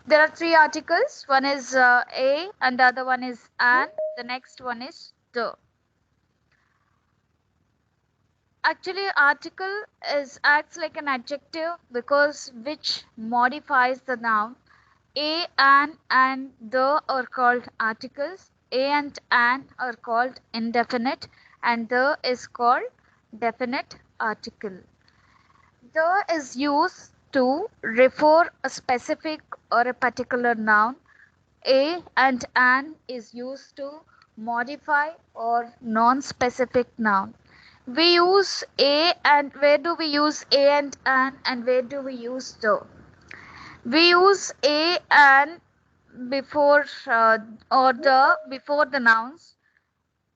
There are three articles. One is a, and the other one is an. The next one is the. Actually, article is acts like an adjective because which modifies the noun. A, an, and the are called articles. A and an are called indefinite, and the is called definite article. The is used to refer a specific or a particular noun. A and an is used to modify or non-specific noun. We use a, and where do we use a and an, and where do we use the? We use a and before or the before the nouns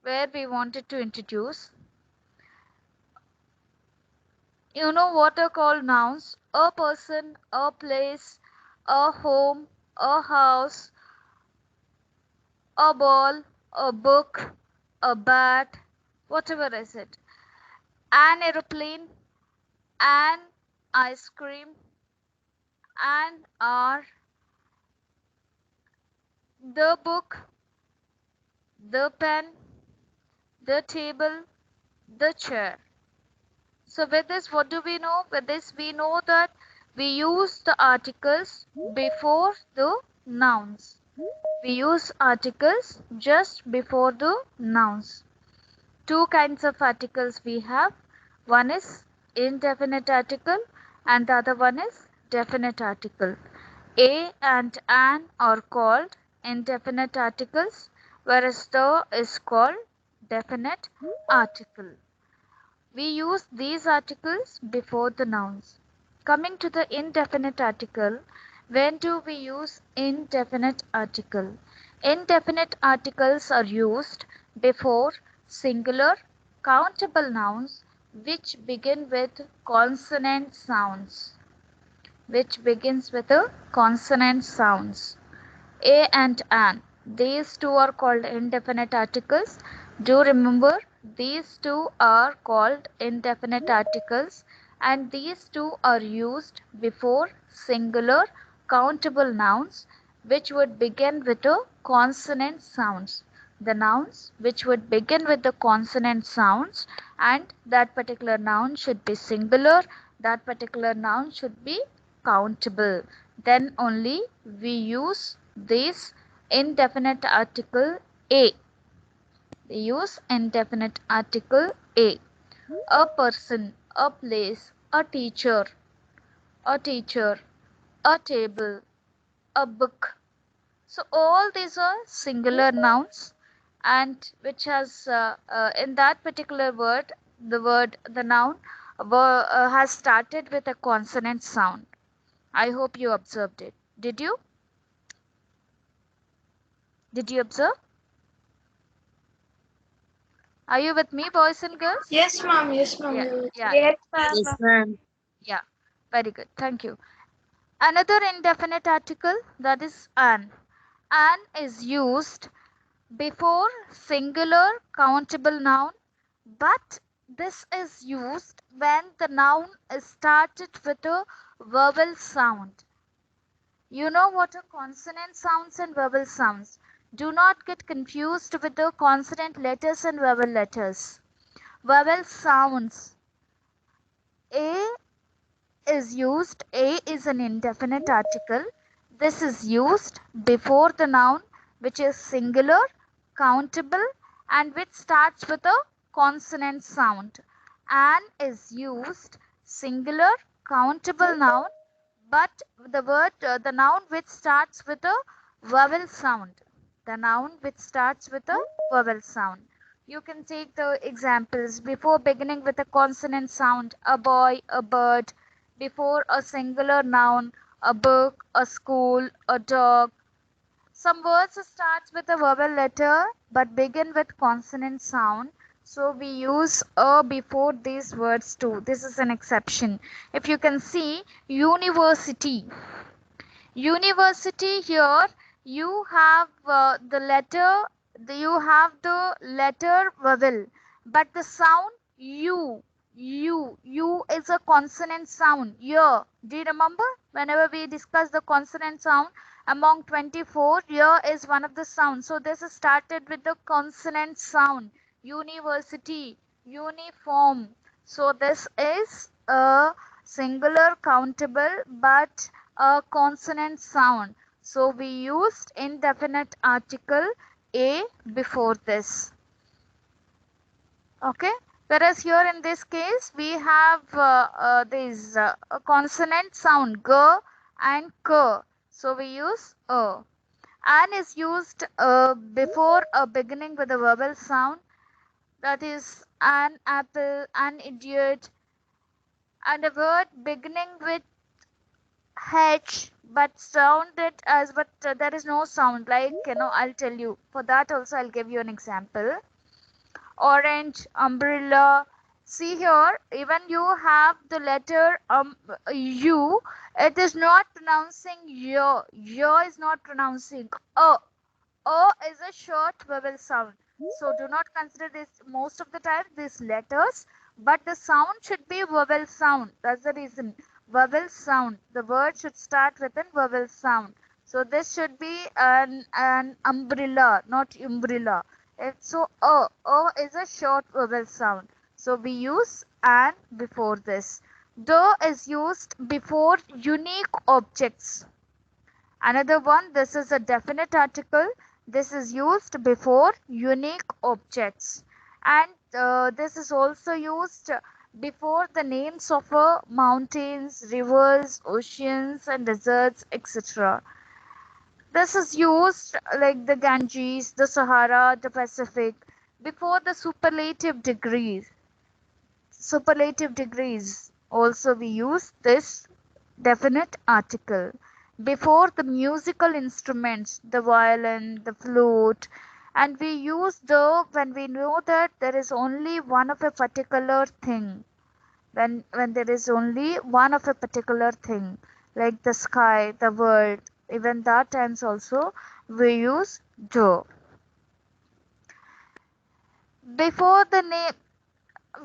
where we wanted to introduce. You know what are called nouns? A person, a place, a home, a house, a ball, a book, a bat, whatever is it. An aeroplane, an ice cream, an hour, the book, the pen, the table, the chair. So with this, what do we know? With this, we know that we use the articles before the nouns. We use articles just before the nouns. Two kinds of articles we have. One is indefinite article and the other one is definite article. A and an are called indefinite articles, whereas the is called definite article. We use these articles before the nouns. Coming to the indefinite article, when do we use indefinite article? Indefinite articles are used before singular countable nouns which begin with consonant sounds. Which begins with a consonant sounds. A and an. These two are called indefinite articles. Do remember, these two are called indefinite articles and these two are used before singular countable nouns which would begin with a consonant sounds. The nouns which would begin with the consonant sounds, and that particular noun should be singular, that particular noun should be countable. Then only we use this indefinite article a. They use indefinite article a. A person, a place, a teacher, a table, a book. So all these are singular nouns, and which has in that particular word, the noun has started with a consonant sound. I hope you observed it. Did you? Did you observe? Are you with me, boys and girls? Yes, ma'am. Yes, ma'am. Yeah, yeah, Yes, Yes, ma'am. ma'am. yeah. Very good. Thank you. Another indefinite article, that is an. An is used before singular countable noun, but this is used when the noun is started with a vowel sound. You know what are consonant sounds and vowel sounds. Do not get confused with the consonant letters and vowel letters. Vowel sounds. A is used, A is an indefinite article. This is used before the noun which is singular, countable, and which starts with a consonant sound. An is used singular, countable noun, but the noun which starts with a vowel sound. The noun which starts with a vowel sound. You can take the examples before beginning with a consonant sound, a boy, a bird, before a singular noun, a book, a school, a dog. Some words starts with a vowel letter but begin with consonant sound. So we use a before these words too. This is an exception. If you can see university. University here you have you have the letter vowel but the sound U is a consonant sound. Year. Do you remember? Whenever we discuss the consonant sound among 24, year is one of the sounds. So this is started with the consonant sound. University, uniform. So this is a singular countable but a consonant sound. So we used indefinite article a before this. Okay, whereas here in this case we have this consonant sound g and k, so we use a. An is used before a beginning with a vowel sound, that is an apple, an idiot, and a word beginning with h but sounded as, but there is no sound, like, I'll tell you. For that also I'll give you an example. Orange, umbrella. See here, even you have the letter U, it is not pronouncing yo. Yo is not pronouncing o. O is a short vowel sound. So do not consider this most of the time these letters, but the sound should be vowel sound. That's the reason. Vowel sound. The word should start with a vowel sound. So this should be an umbrella, not umbrella. So O is a short vowel sound. So we use an before this. Do is used before unique objects. Another one, this is a definite article. This is used before unique objects. And this is also used before the names of mountains, rivers, oceans, and deserts, etc. This is used like the Ganges, the Sahara, the Pacific, before the superlative degrees. Superlative degrees also we use this definite article. Before the musical instruments, the violin, the flute, and we use the when we know that there is only one of a particular thing. When there is only one of a particular thing, like the sky, the world, even that times also we use do. Before the name,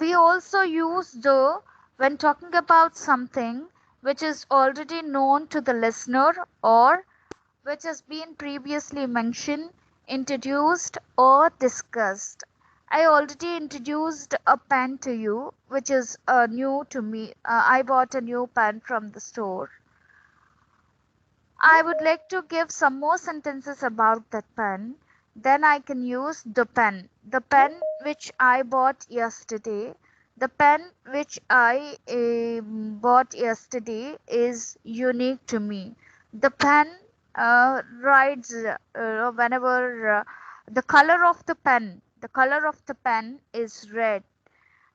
we also use do when talking about something which is already known to the listener or which has been previously mentioned, introduced, or discussed. I already introduced a pen to you, which is new to me. I bought a new pen from the store. I would like to give some more sentences about that pen. Then I can use the pen. The pen which I bought yesterday. The pen which I bought yesterday is unique to me. The pen rides whenever the color of the pen is red.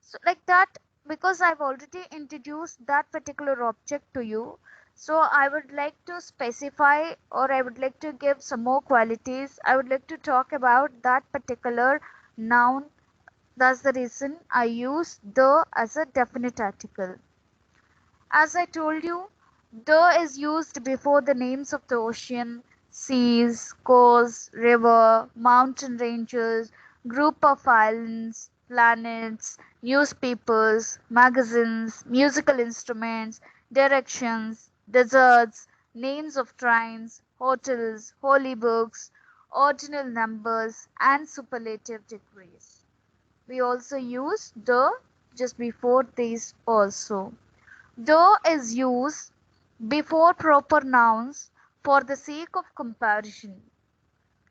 So like that, because I've already introduced that particular object to you, so I would like to specify, or I would like to give some more qualities. I would like to talk about that particular noun. That's the reason I use the as a definite article. As I told you, the is used before the names of the ocean, seas, coasts, river, mountain ranges, group of islands, planets, newspapers, magazines, musical instruments, directions, deserts, names of trains, hotels, holy books, ordinal numbers, and superlative degrees. We also use the just before these also. The is used before proper nouns for the sake of comparison.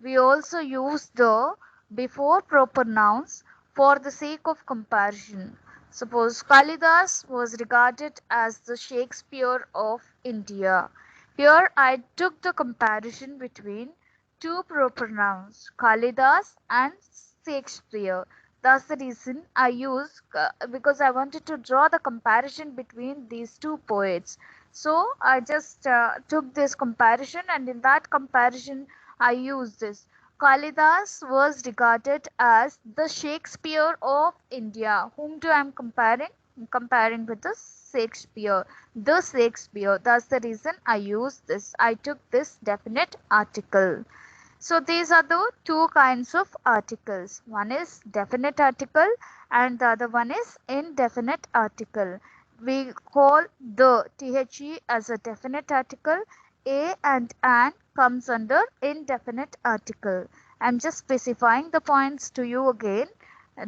We also use the before proper nouns for the sake of comparison. Suppose Kalidas was regarded as the Shakespeare of India. Here I took the comparison between two proper nouns, Kalidas and Shakespeare. That's the reason I use, because I wanted to draw the comparison between these two poets. So I just took this comparison, and in that comparison I used this. Kalidas was regarded as the Shakespeare of India. Whom do I am comparing? I'm comparing with the Shakespeare. The Shakespeare. That's the reason I used this. I took this definite article. So these are the two kinds of articles. One is definite article and the other one is indefinite article. We call the the as a definite article. A and an comes under indefinite article. I'm just specifying the points to you again.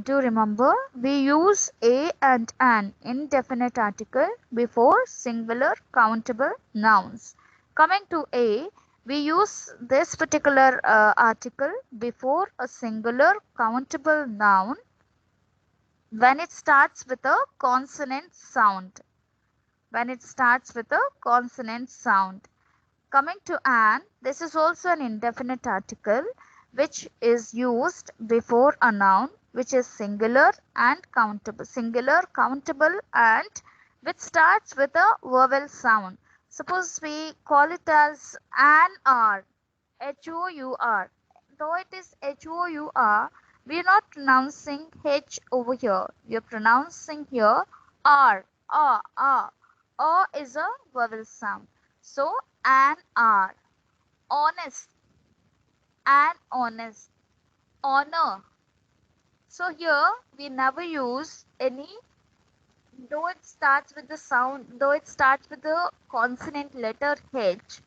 Do remember, we use a and an indefinite article before singular countable nouns. Coming to a, we use this particular article before a singular countable noun when it starts with a consonant sound. When it starts with a consonant sound. Coming to an, this is also an indefinite article which is used before a noun which is singular and countable. Singular, countable and which starts with a vowel sound. Suppose we call it as an hour, H-O-U-R. Though it is H-O-U-R, we are not pronouncing H over here. We are pronouncing here R, R, R. R is a vowel sound. So, an hour. Honest, an honest. Honor. So here we never use any, though it starts with the sound, though it starts with the consonant letter H,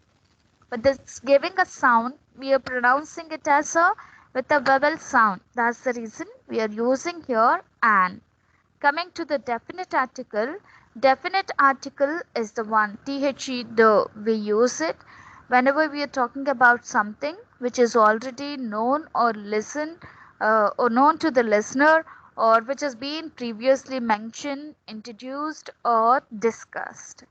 but this giving a sound, we are pronouncing it as a with a vowel sound. That's the reason we are using here an. Coming to the definite article is the one the we use it whenever we are talking about something which is already known or known to the listener, or which has been previously mentioned, introduced or discussed.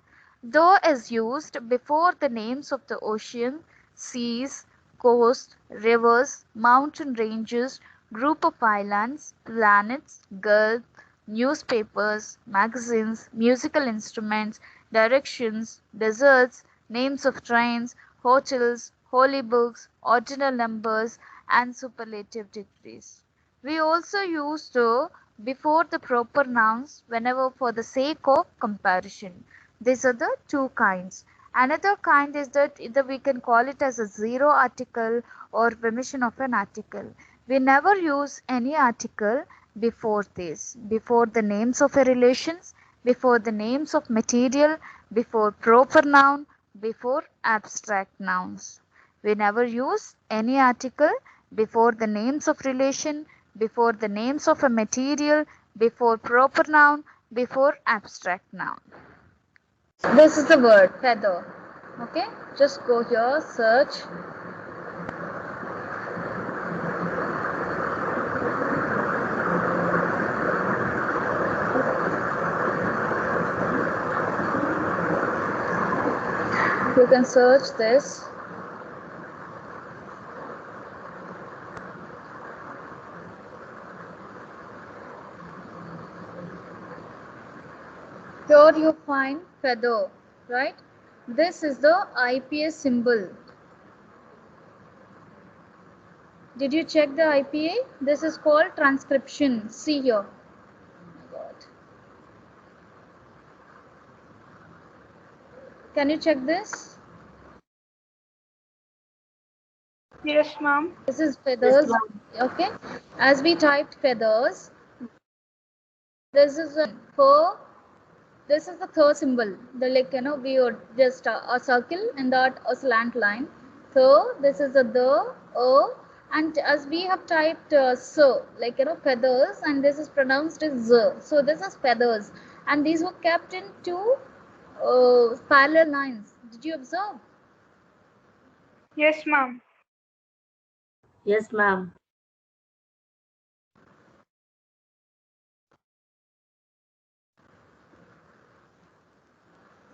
Though is used before the names of the ocean, seas, coast, rivers, mountain ranges, group of islands, planets, gulf, newspapers, magazines, musical instruments, directions, deserts, names of trains, hotels, holy books, ordinal numbers, and superlative degrees. We also use the before the proper nouns whenever for the sake of comparison. These are the two kinds. Another kind is that either we can call it as a zero article or remission of an article. We never use any article before this, before the names of a relations, before the names of material, before proper noun, before abstract nouns. We never use any article before the names of relation, before the names of a material, before proper noun, before abstract noun. This is the word feather. Okay, just go here, search. You can search this. Here you find feather, right? This is the IPA symbol. Did you check the IPA? This is called transcription. See here. Oh my God. Can you check this? Yes, ma'am. This is feathers. Yes, okay. As we typed feathers, this is a fur. This is the third symbol. The we are just a circle and that a slant line. So this is the and as we have typed so feathers, and this is pronounced as z. So this is feathers, and these were kept in two parallel lines. Did you observe? Yes, ma'am. Yes, ma'am.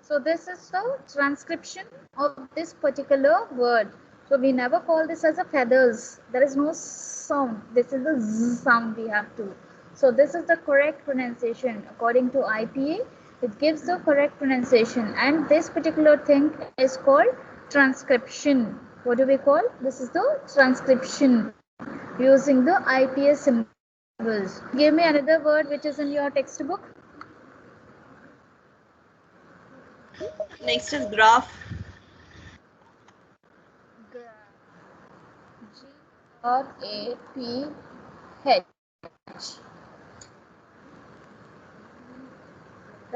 So this is the transcription of this particular word. So we never call this as a feathers. There is no sound. This is the z sound we have to. So this is the correct pronunciation according to IPA. It gives the correct pronunciation, and this particular thing is called transcription. What do we call? This is the transcription using the IPA symbols. Give me another word which is in your textbook. Next is graph. Graph. G-R-A-P-H.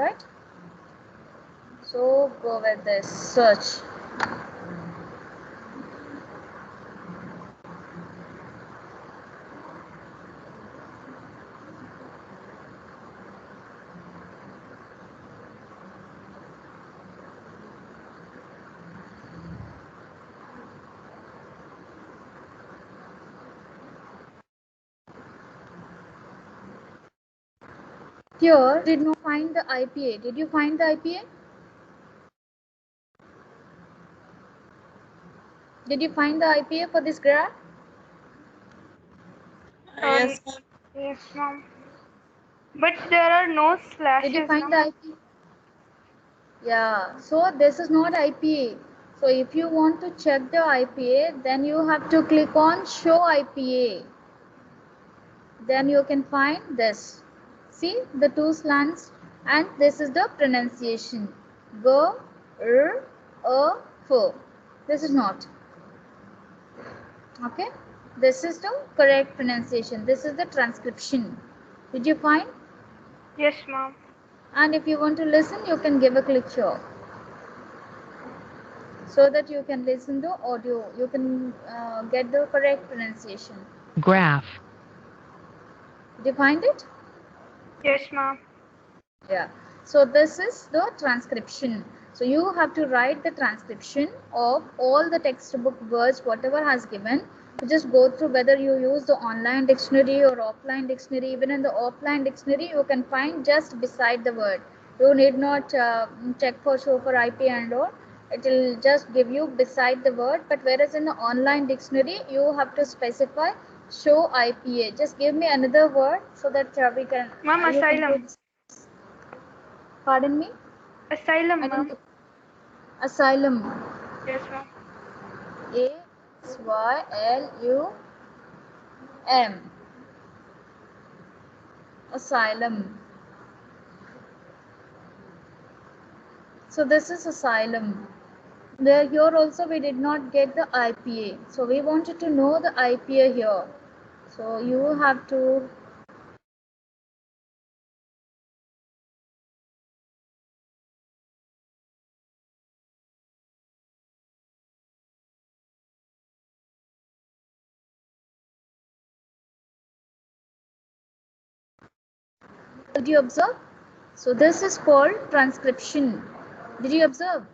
right? So go with this search. Here did not find the IPA. Did you find the IPA? Did you find the IPA for this graph? Yes, ma'am. But there are no slashes. Did you find the ma'am. IPA? Yeah, so this is not IPA. So if you want to check the IPA, then you have to click on show IPA. Then you can find this. See the two slants, and this is the pronunciation. G, R, A, F. This is not. Okay. This is the correct pronunciation. This is the transcription. Did you find? Yes, ma'am. And if you want to listen, you can give a click here, so that you can listen to audio. You can get the correct pronunciation. Graph. Did you find it? Yes, ma'am. Yeah. So this is the transcription. So you have to write the transcription of all the textbook words, whatever has given. You just go through whether you use the online dictionary or offline dictionary. Even in the offline dictionary, you can find just beside the word. You need not check for show for IP and all. It will just give you beside the word. But whereas in the online dictionary, you have to specify show IPA. Just give me another word so that we can. Ma'am, you can asylum. do. Pardon me? Asylum, I ma'am. didn't. Asylum. Yes, ma'am. ASYLUM. Asylum. So this is asylum. There here also we did not get the IPA. So we wanted to know the IPA here. So you have to did you observe? So this is called transcription. Did you observe?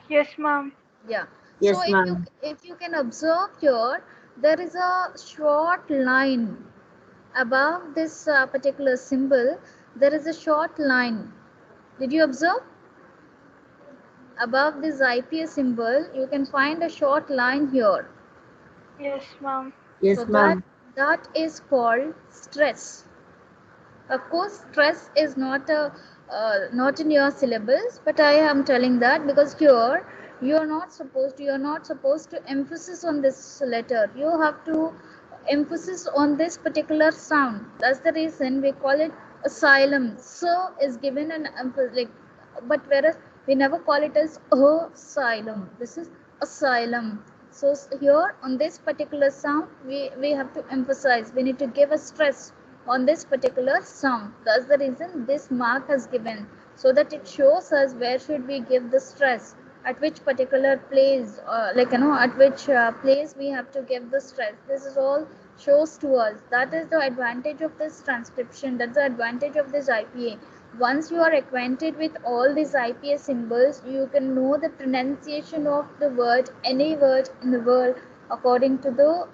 Yes, ma'am. Yeah. Yes, So ma'am. if you can observe here, there is a short line above this particular symbol. There is a short line. Did you observe? Above this IPA symbol, you can find a short line here. Yes, ma'am. Yes, So ma'am. that is called stress. Of course, stress is not not in your syllabus, but I am telling that because here you are not supposed to emphasis on this letter. You have to emphasis on this particular sound. That's the reason we call it asylum. So is given an like, but whereas we never call it as asylum. This is asylum. So here on this particular sound, we have to emphasize. We need to give a stress on this particular sound. That's the reason this mark has given, so that it shows us where should we give the stress, at which particular place, at which place we have to give the stress. This is all shows to us. That is the advantage of this transcription. That's the advantage of this IPA. Once you are acquainted with all these IPA symbols, you can know the pronunciation of the word, any word in the world, according to the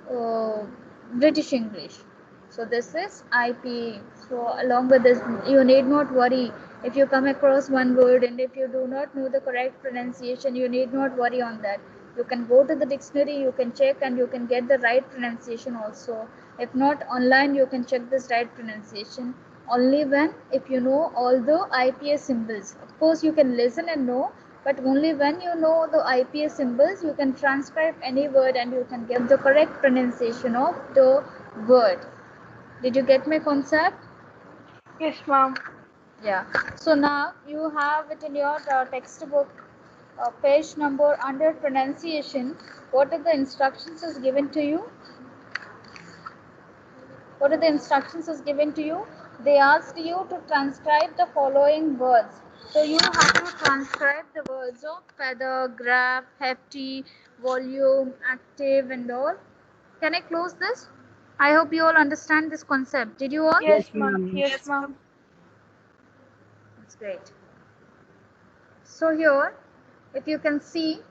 British English. So this is IPA. So along with this, you need not worry if you come across one word and if you do not know the correct pronunciation, you need not worry on that. You can go to the dictionary, you can check, and you can get the right pronunciation also. If not online, you can check this right pronunciation only when if you know all the IPA symbols. Of course, you can listen and know, but only when you know the IPA symbols, you can transcribe any word and you can give the correct pronunciation of the word. Did you get my concept? Yes, ma'am. Yeah. So now you have it in your textbook, page number under pronunciation. What are the instructions is given to you? What are the instructions is given to you? They asked you to transcribe the following words. So you have to transcribe the words of feather, graph, hefty, volume, active, and all. Can I close this? I hope you all understand this concept. Did you all? Yes, Yes, ma'am. ma'am. Yes, ma'am. That's great. So here, if you can see,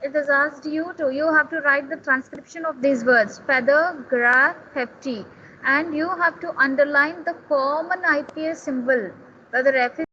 it has asked you have to write the transcription of these words: feather, graph, hefty, and you have to underline the common IPS symbol, whether F